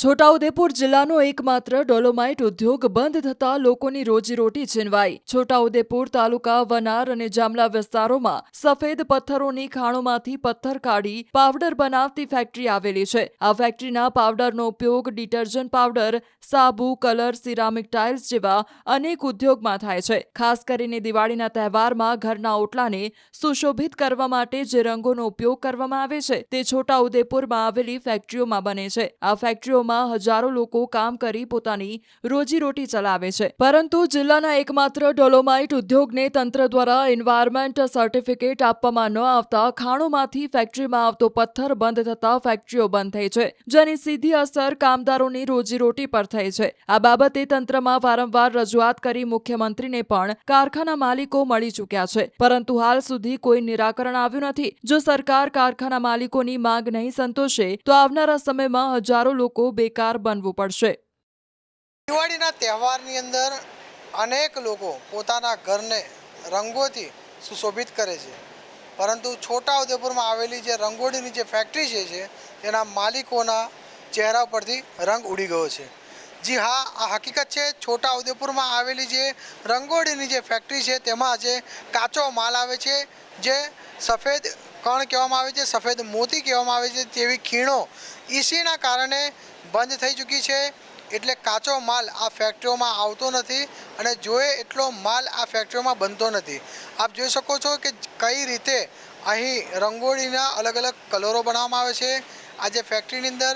છોટાઉદેપુર જિલ્લાનો એકમાત્ર ડોલોમાઇટ ઉદ્યોગ બંધ થતા લોકોની રોજીરોટી છીનવાઈ। છોટાઉદેપુર તાલુકા વનાર અને જામલા વિસ્તારોમાં સફેદ પથ્થરોની ખાણોમાંથી પથ્થર કાઢી પાવડર બનાવતી ફેક્ટરી આવેલી છે। આ ફેક્ટરીના પાવડરનો ઉપયોગ ડિટર્જન્ટ પાવડર, સાબુ, કલર, સિરામિક ટાઇલ્સ જેવા અનેક ઉદ્યોગમાં થાય છે। ખાસ કરીને દિવાળીના તહેવારમાં ઘરના ઓટલાને સુશોભિત કરવા માટે જે રંગોનો ઉપયોગ કરવામાં આવે છે તે છોટાઉદેપુરમાં આવેલી ફેક્ટરીઓમાં બને છે। આ ફેક્ટરીઓ હજારો લોકો કામ કરી પોતાની રોજીરોટી ચલાવે છે, પરંતુ જિલ્લાના એકમાત્ર ડોલોમાઇટ ઉદ્યોગને તંત્ર દ્વારા એન્વાયરમેન્ટ સર્ટિફિકેટ આપવામાં ન આવતા ખાણોમાંથી ફેક્ટરીમાં આવતો પથ્થર બંધ થતા ફેક્ટરીઓ બંધ થઈ છે, જેની સીધી અસર કામદારોની રોજીરોટી પર થઈ છે। આ બાબતે તંત્રમાં વારંવાર રજૂઆત કરી મુખ્યમંત્રીને પણ કારખાના માલિકો મળી ચૂક્યા છે, પરંતુ હાલ સુધી કોઈ નિરાકરણ આવ્યું નથી। જો સરકાર કારખાના માલિકોની માંગ નહીં સંતોષે તો આવનારા સમયમાં હજારો લોકો બેકાર બનવું પડશે। દિવાળીના તહેવારની અંદર અનેક લોકો પોતાના ઘરને રંગોથી સુશોભિત કરે છે, પરંતુ છોટાઉદેપુરમાં આવેલી જે રંગોળીની જે ફેક્ટરી છે તેના માલિકોના ચહેરા પરથી રંગ ઉડી ગયો છે। જી હા, આ હકીકત છે। છોટાઉદેપુરમાં આવેલી જે રંગોળીની જે ફેક્ટરી છે તેમાં જે કાચો માલ આવે છે, જે સફેદ કણ કહેવામાં આવે છે, સફેદ મોતી કહેવામાં આવે છે, તેવી ખીણો ઈસીના કારણે બંધ થઈ ચૂકી છે। એટલે કાચો માલ આ ફેક્ટરીઓમાં આવતો નથી અને જોઈએ એટલો માલ આ ફેક્ટરીઓમાં બનતો નથી। આપ જોઈ શકો છો કે કઈ રીતે અહીં રંગોળીના અલગ અલગ કલરો બનાવવામાં આવે છે। આ જે ફેક્ટરીની અંદર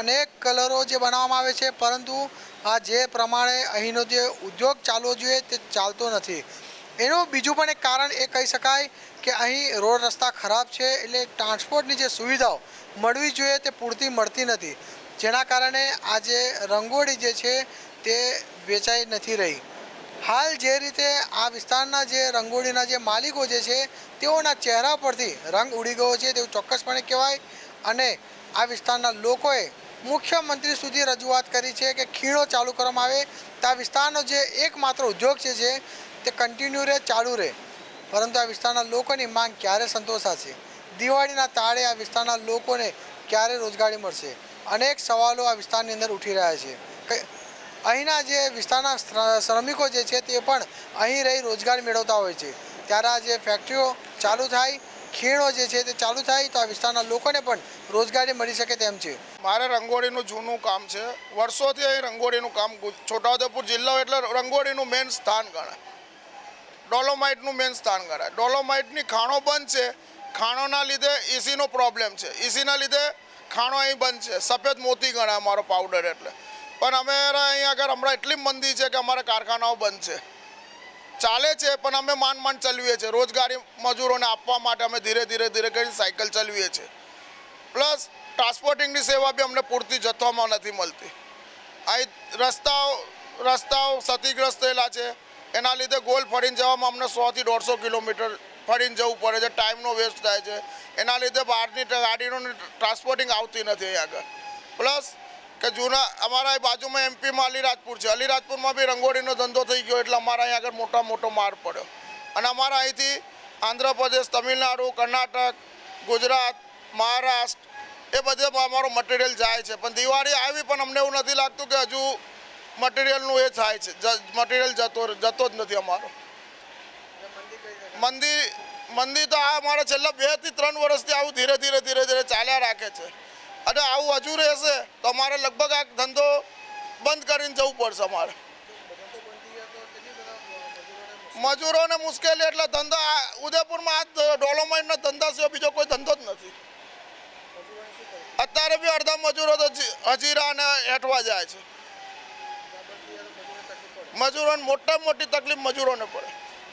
અનેક કલરો જે બનાવવામાં આવે છે, પરંતુ આ જે પ્રમાણે અહીંનો જે ઉદ્યોગ ચાલવો જોઈએ તે ચાલતો નથી। એનું બીજું પણ એક કારણ એ કહી શકાય કે અહીં રોડ રસ્તા ખરાબ છે, એટલે ટ્રાન્સપોર્ટની જે સુવિધાઓ મળવી જોઈએ તે પૂરતી મળતી નથી, જેના કારણે આ જે રંગોળી જે છે તે વેચાઈ નથી રહી। હાલ જે રીતે આ વિસ્તારના જે રંગોળીના જે માલિકો જે છે તેઓના ચહેરા પરથી રંગ ઉડી ગયો છે તેવું ચોક્કસપણે કહેવાય। અને આ વિસ્તારના લોકોએ મુખ્યમંત્રી સુધી રજૂઆત કરી છે કે ખીણો ચાલુ કરવામાં આવે તો આ વિસ્તારનો જે એકમાત્ર ઉદ્યોગ છે તે કન્ટિન્યુ રહે, ચાલુ રહે, પરંતુ આ વિસ્તારના લોકોની માંગ ક્યારે સંતોષાશે? દિવાળીના તાળે આ વિસ્તારના લોકોને ક્યારે રોજગારી મળશે? અનેક સવાલો આ વિસ્તારની અંદર ઉઠી રહ્યા છે। અહીંના જે વિસ્તારના શ્રમિકો જે છે તે પણ અહીં રહી રોજગાર મેળવતા હોય છે, ત્યારે આ જે ફેક્ટરીઓ ચાલુ થાય, ખીણો જે છે તે ચાલુ થાય તો આ વિસ્તારના લોકોને પણ રોજગારી મળી શકે તેમ છે। મારે રંગોળીનું જૂનું કામ છે, વર્ષોથી અહીં રંગોળીનું કામ છોટાઉદેપુર જિલ્લો એટલે રંગોળીનું મેઇન સ્થાન ગણાય, ડોલોમાઇટનું મેઇન સ્થાન ગણાય। ડોલોમાઇટની ખાણો બંધ છે, ખાણોના લીધે ઈસીનો પ્રોબ્લેમ છે, ઈસીના લીધે ખાણો અહીં બંધ છે। સફેદ મોતી ગણાય અમારો પાવડર એટલે, પણ અમારા અહીં આગળ હમણાં એટલી મંદી છે કે અમારા કારખાનાઓ બંધ છે, ચાલે છે પણ અમે માંડ ચલાવીએ છીએ। રોજગારી મજૂરોને આપવા માટે અમે ધીરે ધીરે કરી સાયકલ ચલાવીએ છીએ, પ્લસ ટ્રાન્સપોર્ટિંગની સેવા બી અમને પૂરતી જથ્થામાં નથી મળતી। અહીં રસ્તાઓ ક્ષતિગ્રસ્ત થયેલા છે, એના લીધે ગોલ ફરીને જવામાં અમને 100 થી 150 કિલોમીટર ફરીને જવું પડે છે, ટાઈમનો વેસ્ટ થાય છે, એના લીધે બહારની ગાડીનું ટ્રાન્સપોર્ટિંગ આવતી નથી અહીં આગળ। પ્લસ કે જૂના અમારા બાજુમાં એમપીમાં અલીરાજપુર છે, અલીરાજપુરમાં બી રંગોળીનો ધંધો થઈ ગયો એટલે અમારા અહીં આગળ મોટો માર પડ્યો, અને અમારા અહીંથી આંધ્રપ્રદેશ, તમિલનાડુ, કર્ણાટક, ગુજરાત, મહારાષ્ટ્ર એ બધે અમારો મટીરિયલ જાય છે। પણ દિવાળી આવી પણ અમને એવું નથી લાગતું કે હજુ મટીરિયલનું એ થાય છે, મટીરિયલ જતો જ નથી અમારો। મંદી તો આ અમારે છેલ્લા 2 થી 3 વર્ષથી આવું ધીરે ધીરે ચાલ્યા રાખે છે, અને આવું હજુ રહેશે તો અમારે લગભગ આ ધંધો બંધ કરીને જવું પડશે અમારે। મજૂરોને મુશ્કેલી એટલે ધંધા ઉદયપુરમાં આ ડોલોમાઇટના ધંધા સિવાય બીજો કોઈ ધંધો જ નથી। અત્યારે બી અડધા મજૂરો તો હજીરા અને હેઠવા જાય છે, મજૂરોને મોટામાં મોટી તકલીફ મજૂરોને પડે।